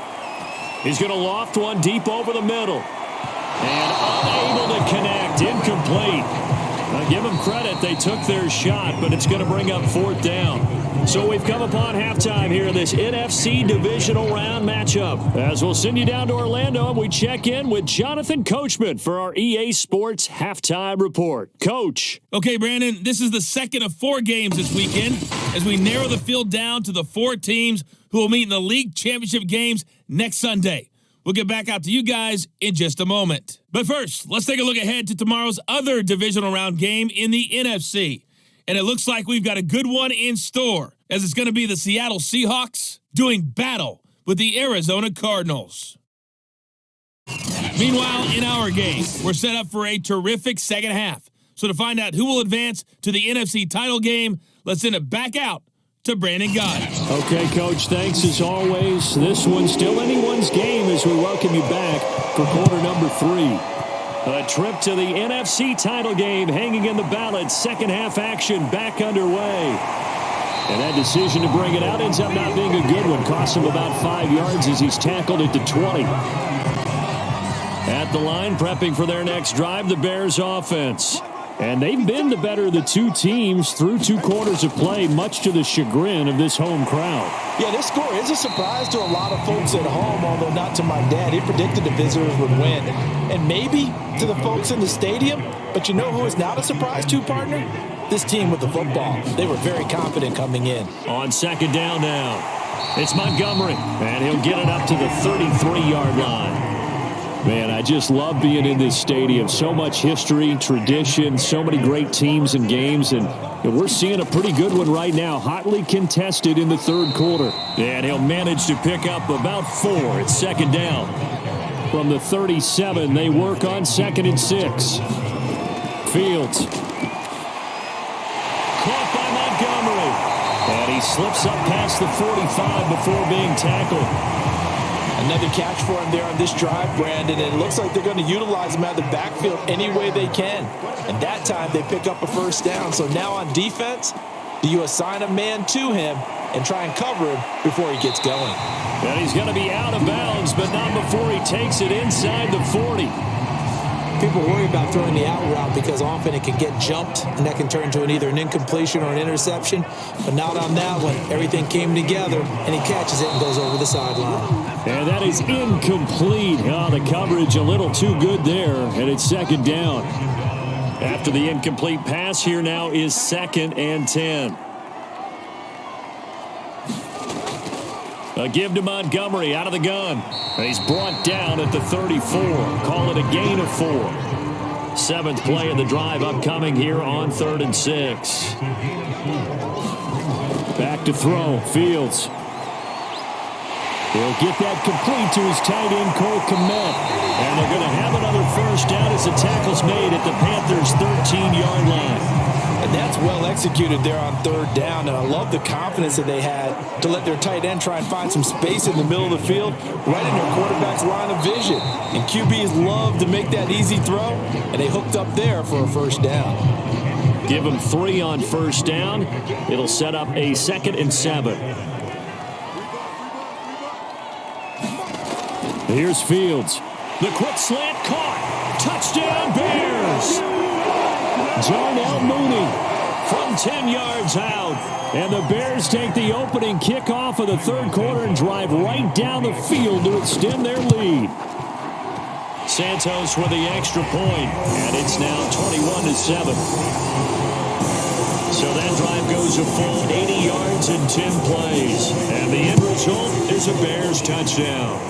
He's going to loft one deep over the middle. And unable to connect. Incomplete. Now give them credit. They took their shot, but it's going to bring up 4th down. So we've come upon halftime here in this NFC Divisional Round matchup. As we'll send you down to Orlando, and we check in with Jonathan Coachman for our EA Sports Halftime Report. Coach. Okay, Brandon, this is the 2nd of 4 games this weekend as we narrow the field down to the 4 teams who will meet in the league championship games next Sunday. We'll get back out to you guys in just a moment. But first, let's take a look ahead to tomorrow's other divisional round game in the NFC. And it looks like we've got a good one in store, as it's going to be the Seattle Seahawks doing battle with the Arizona Cardinals. Meanwhile, in our game, we're set up for a terrific second half. So to find out who will advance to the NFC title game, let's send it back out to Brandon Gott. Okay, Coach, thanks as always. This one's still anyone's game as we welcome you back for quarter number 3. A trip to the NFC title game hanging in the balance. Second half action back underway. And that decision to bring it out ends up not being a good one. Costs him about 5 yards as he's tackled at the 20. At the line, prepping for their next drive, the Bears offense. And they've been the better of the 2 teams through 2 quarters of play, much to the chagrin of this home crowd. Yeah, this score is a surprise to a lot of folks at home, although not to my dad. He predicted the visitors would win. And maybe to the folks in the stadium, but you know who is not a surprise to, partner? This team with the football. They were very confident coming in. On 2nd down now, it's Montgomery, and he'll get it up to the 33-yard line. Man, I just love being in this stadium. So much history, tradition, so many great teams and games, and we're seeing a pretty good one right now, hotly contested in the 3rd quarter. And he'll manage to pick up about 4 at 2nd down. From the 37, they work on 2nd and 6. Fields. Caught by Montgomery. And he slips up past the 45 before being tackled. And Another catch for him there on this drive, Brandon, and it looks like they're going to utilize him out of the backfield any way they can. And that time they pick up a first down. So now on defense, do you assign a man to him and try and cover him before he gets going? And he's going to be out of bounds, but not before he takes it inside the 40. People worry about throwing the out route because often it can get jumped, and that can turn into either an incompletion or an interception. But not on that one. Everything came together, and he catches it and goes over the sideline. And that is incomplete. Oh, the coverage a little too good there, and it's second down. After the incomplete pass, here now is 2nd and 10. A give to Montgomery out of the gun. He's brought down at the 34. Call it a gain of 4. 7th play of the drive upcoming here on 3rd and 6. Back to throw. Fields. He'll get that complete to his tight end, Cole Kmet. And they're going to have another first down as the tackle's made at the Panthers' 13-yard line. And that's well executed there on 3rd down. And I love the confidence that they had to let their tight end try and find some space in the middle of the field, right in their quarterback's line of vision. And QBs love to make that easy throw, and they hooked up there for a first down. Give them 3 on first down. It'll set up a 2nd and 7. Here's Fields. The quick slant caught. Touchdown Bears! Darnell Mooney from 10 yards out. And the Bears take the opening kickoff of the 3rd quarter and drive right down the field to extend their lead. Santos with the extra point, and it's now 21-7. So that drive goes a full 80 yards in 10 plays. And the end result is a Bears touchdown.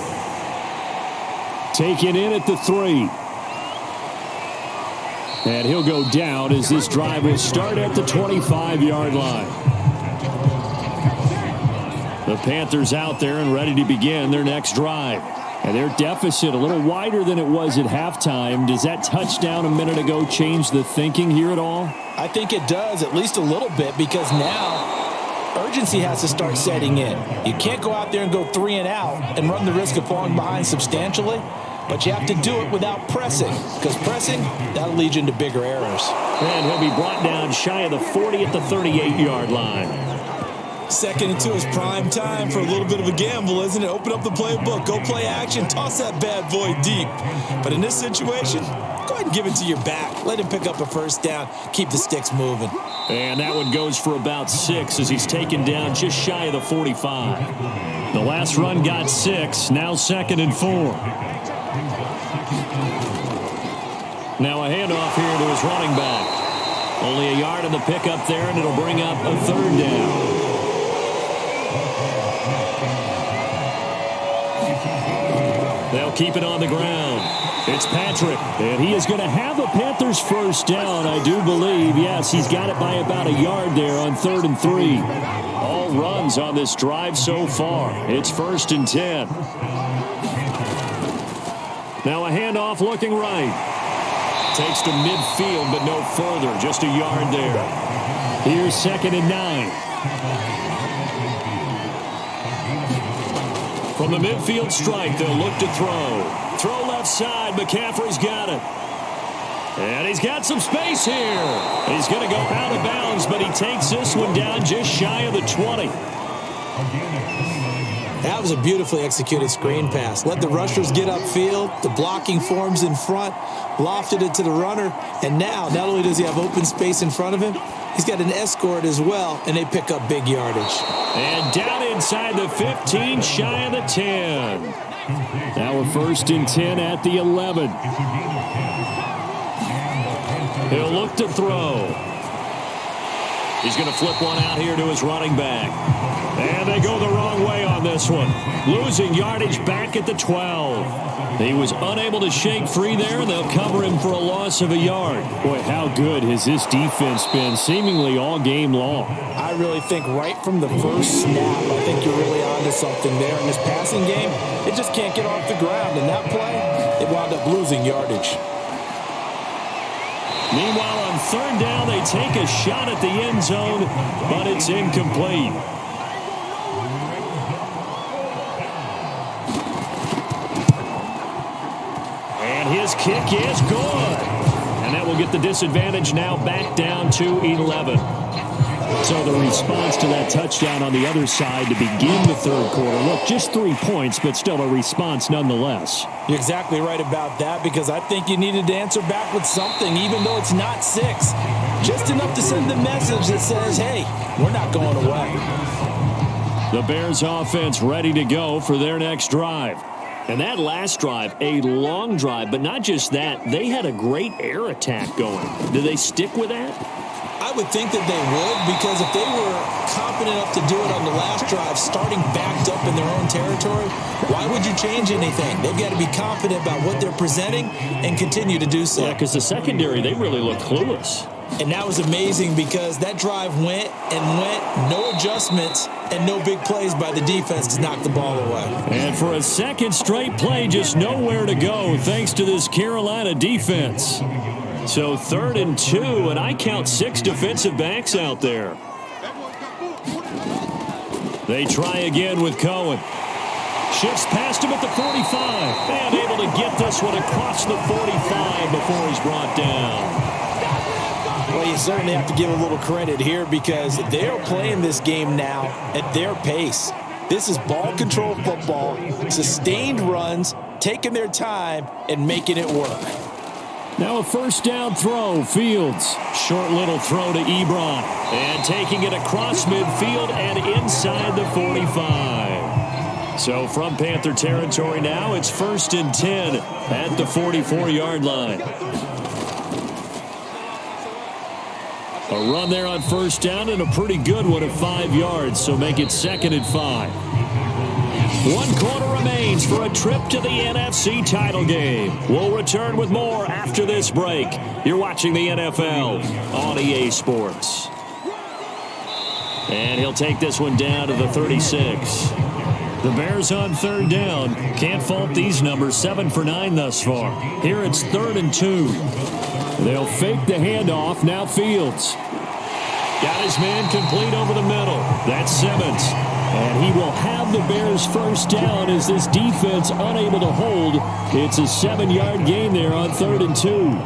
Taken in at the 3. And he'll go down as this drive will start at the 25-yard line. The Panthers out there and ready to begin their next drive. And their deficit a little wider than it was at halftime. Does that touchdown a minute ago change the thinking here at all? I think it does, at least a little bit, because now urgency has to start setting in. You can't go out there and go 3 and out and run the risk of falling behind substantially. But you have to do it without pressing, because pressing, that'll lead you into bigger errors. And he'll be brought down shy of the 40 at the 38-yard line. 2nd and 2 is prime time for a little bit of a gamble, isn't it? Open up the playbook, go play action, toss that bad boy deep. But in this situation, go ahead and give it to your back. Let him pick up a first down, keep the sticks moving. And that one goes for about 6 as he's taken down just shy of the 45. The last run got 6, now 2nd and 4. Now a handoff here to his running back. Only a yard in the pickup there, and it'll bring up a 3rd down. They'll keep it on the ground. It's Patrick, and he is going to have a Panthers first down, I do believe. Yes, he's got it by about a yard there on 3rd and 3. All runs on this drive so far. It's 1st and 10. Now a handoff looking right. Takes to midfield, but no further. Just a yard there. Here's 2nd and 9. From the midfield strike, they'll look to throw. Throw left side. McCaffrey's got it. And he's got some space here. He's going to go out of bounds, but he takes this one down just shy of the 20. That was a beautifully executed screen pass. Let the rushers get upfield. The blocking forms in front. Lofted it to the runner. And now, not only does he have open space in front of him, he's got an escort as well, and they pick up big yardage. And down inside the 15, shy of the 10. Now we're 1st and 10 at the 11. He'll look to throw. He's going to flip one out here to his running back. And they go the wrong way on this one. Losing yardage back at the 12. He was unable to shake free there. They'll cover him for a loss of a yard. Boy, how good has this defense been seemingly all game long? I really think right from the first snap, I think you're really onto something there. In this passing game, it just can't get off the ground. In that play, it wound up losing yardage. Meanwhile, on 3rd down, they take a shot at the end zone, but it's incomplete. kick is good. And that will get the disadvantage now back down to 11. So the response to that touchdown on the other side to begin the third quarter. Look, just 3 points, but still a response nonetheless. You're exactly right about that, because I think you needed to answer back with something, even though it's not 6. Just enough to send the message that says, hey, we're not going away. The Bears offense ready to go for their next drive. And that last drive, a long drive, but not just that. They had a great air attack going. Did they stick with that? I would think that they would, because if they were confident enough to do it on the last drive, starting backed up in their own territory, why would you change anything? They've got to be confident about what they're presenting and continue to do so. Yeah, because the secondary, they really looked clueless. And that was amazing, because that drive went and went, no adjustments, and no big plays by the defense to knock the ball away. And for a second straight play, just nowhere to go thanks to this Carolina defense. So 3rd and 2, and I count 6 defensive backs out there. They try again with Cohen. Shifts past him at the 45. And able to get this one across the 45 before he's brought down. Well, you certainly have to give a little credit here, because they're playing this game now at their pace. This is ball control football, sustained runs, taking their time, and making it work. Now a first down throw, Fields. Short little throw to Ebron. And taking it across midfield and inside the 45. So from Panther territory now, it's 1st and 10 at the 44-yard line. A run there on first down, and a pretty good one at 5 yards, so make it 2nd and 5. 1 quarter remains for a trip to the NFC title game. We'll return with more after this break. You're watching the NFL on EA Sports. And he'll take this one down to the 36. The Bears on 3rd down. Can't fault these numbers, 7 for 9 thus far. Here it's 3rd and 2. They'll fake the handoff. Now Fields. Got his man complete over the middle. That's Simmons. And he will have the Bears first down as this defense unable to hold. It's a 7-yard gain there on 3rd and 2.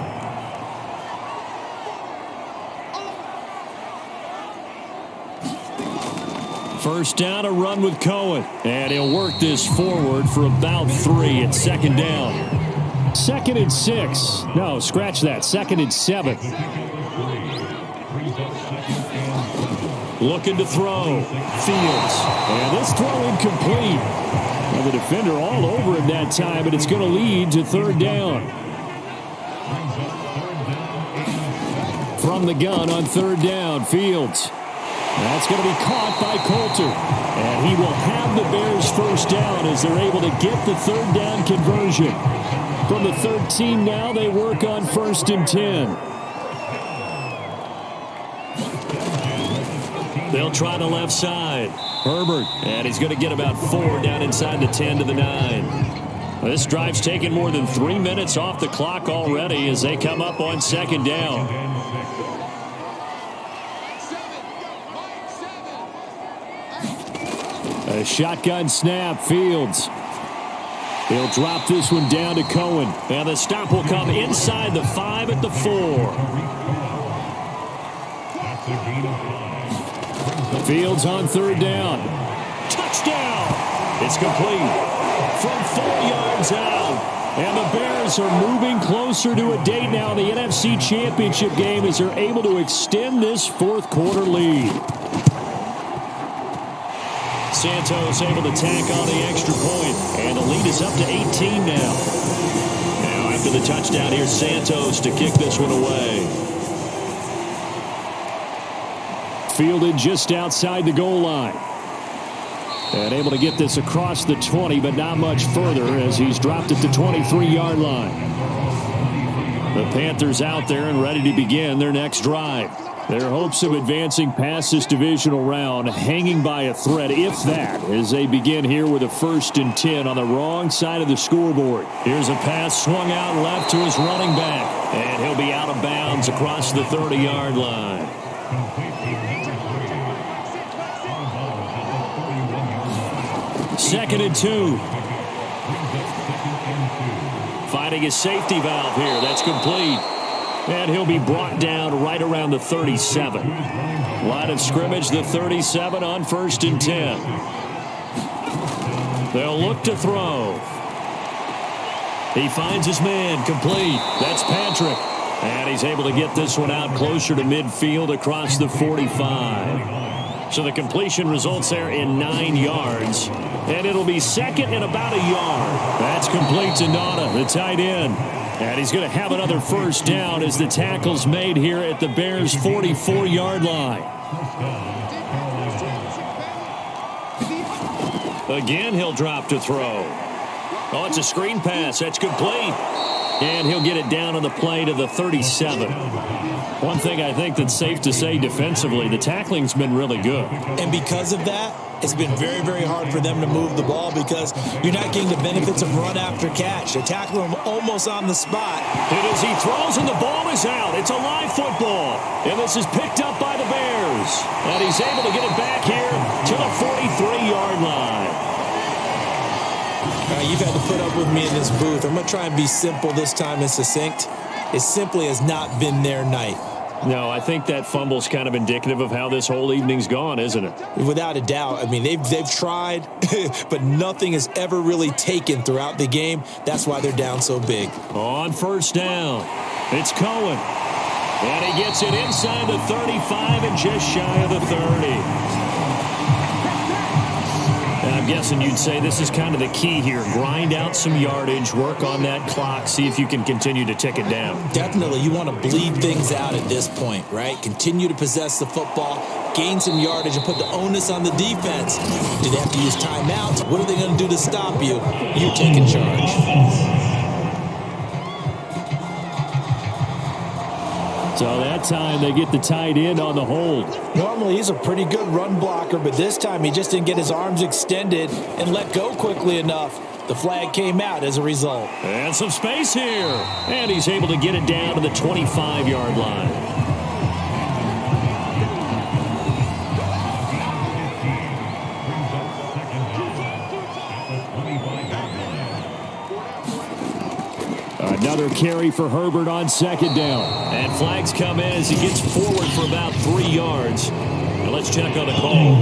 First down, a run with Cohen. And he'll work this forward for about 3 at 2nd down. 2nd and 6. No, scratch that. 2nd and 7. Looking to throw. Fields. And this throw incomplete. Now the defender all over him that time, but it's going to lead to 3rd down. From the gun on 3rd down, Fields. That's going to be caught by Coulter. And he will have the Bears first down as they're able to get the 3rd down conversion. From the 13 now, they work on 1st and 10. They'll try the left side. Herbert. And he's going to get about 4 down inside the 10 to the 9. This drive's taken more than 3 minutes off the clock already as they come up on 2nd down. A shotgun snap. Fields. He'll drop this one down to Cohen. And the stop will come inside the 5 at the 4. Fields on 3rd down. Touchdown! It's complete. From 4 yards out. And the Bears are moving closer to a date now in the NFC Championship game as they're able to extend this 4th quarter lead. Santos able to tack on the extra point. And the lead is up to 18 now. Now after the touchdown, here's Santos to kick this one away. Fielded just outside the goal line. And able to get this across the 20, but not much further as he's dropped it to 23-yard line. The Panthers out there and ready to begin their next drive. Their hopes of advancing past this divisional round hanging by a thread, if that, as they begin here with a 1st and 10 on the wrong side of the scoreboard. Here's a pass swung out left to his running back. And he'll be out of bounds across the 30-yard line. Second and 2. Finding his safety valve here. That's complete. And he'll be brought down right around the 37. Line of scrimmage, the 37 on 1st and 10. They'll look to throw. He finds his man, complete. That's Patrick. And he's able to get this one out closer to midfield across the 45. So the completion results there in 9 yards. And it'll be second and about a yard. That's complete to Nauta, the tight end. And he's going to have another first down as the tackle's made here at the Bears' 44-yard line. Again, he'll drop to throw. Oh, it's a screen pass. That's complete. And he'll get it down on the play to the 37. One thing I think that's safe to say defensively, the tackling's been really good. And because of that, it's been very, very hard for them to move the ball because you're not getting the benefits of run after catch. They're tackling him almost on the spot. And as he throws and the ball is out, it's a live football. And this is picked up by the Bears. And he's able to get it back here to the 43-yard line. You've had to put up with me in this booth. I'm going to try and be simple this time and succinct. It simply has not been their night. No, I think that fumble's kind of indicative of how this whole evening's gone, isn't it? Without a doubt. I mean, they've tried, but nothing has ever really taken throughout the game. That's why they're down so big. On first down, it's Cohen. And he gets it inside the 35 and just shy of the 30. And I'm guessing you'd say this is kind of the key here. Grind out some yardage, work on that clock, see if you can continue to tick it down. Definitely. You want to bleed things out at this point, right? Continue to possess the football, gain some yardage, and put the onus on the defense. Do they have to use timeouts? What are they going to do to stop you? You're taking charge. So that time they get the tight end on the hold. Normally he's a pretty good run blocker, but this time he just didn't get his arms extended and let go quickly enough. The flag came out as a result. And some space here. And he's able to get it down to the 25-yard line. Another carry for Herbert on second down. And flags come in as he gets forward for about 3 yards. And let's check on the call.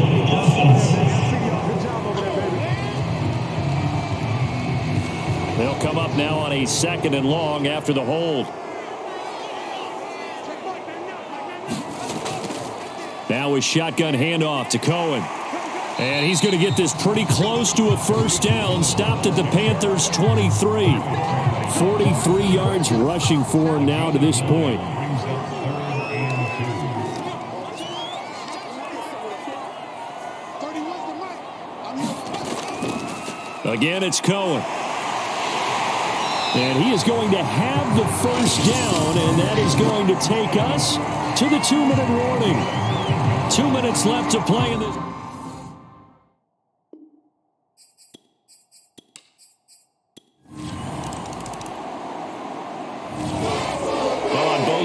They'll come up now on a 2nd and long after the hold. Now a shotgun handoff to Cohen. And he's going to get this pretty close to a first down. Stopped at the Panthers' 23. 43 yards rushing for him now to this point. Again, it's Cohen. And he is going to have the first down, and that is going to take us to the 2-minute warning. 2 minutes left to play in this.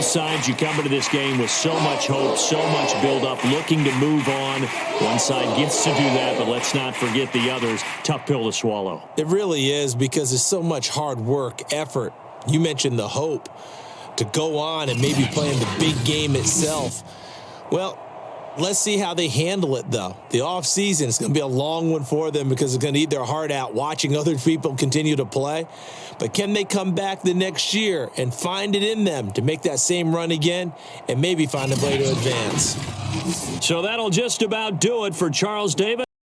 Sides, you come into this game with so much hope, so much build-up, looking to move on. One side gets to do that, but let's not forget the others. Tough pill to swallow. It really is because there's so much hard work, effort. You mentioned the hope to go on and maybe play in the big game itself. Well, let's see how they handle it, though. The offseason is going to be a long one for them because it's going to eat their heart out watching other people continue to play. But can they come back the next year and find it in them to make that same run again and maybe find a way to advance? So that'll just about do it for Charles Davis.